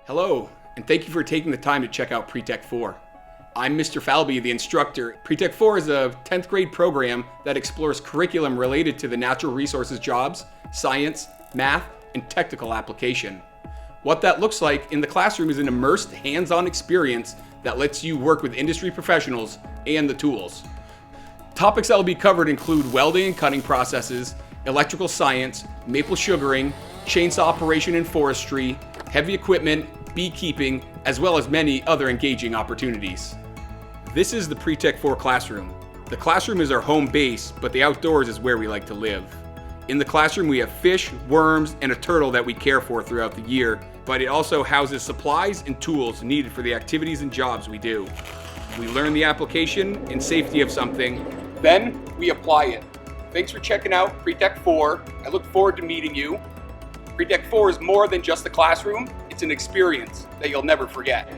Hello, and thank you for taking the time to check out Pre-Tech 4. I'm Mr. Falby, the instructor. Pre-Tech 4 is a 10th grade program that explores curriculum related to the natural resources jobs, science, math, and technical application. What that looks like in the classroom is an immersed, hands-on experience that lets you work with industry professionals and the tools. Topics that will be covered include welding and cutting processes, electrical science, maple sugaring, chainsaw operation and forestry, heavy equipment, beekeeping, as well as many other engaging opportunities. This is the Pre-Tech 4 classroom. The classroom is our home base, but the outdoors is where we like to live. In the classroom we have fish, worms, and a turtle that we care for throughout the year, but it also houses supplies and tools needed for the activities and jobs we do. We learn the application and safety of something, then we apply it. Thanks for checking out Pre-Tech 4. I look forward to meeting you. Pre-Tech 4 is more than just a classroom, it's an experience that you'll never forget.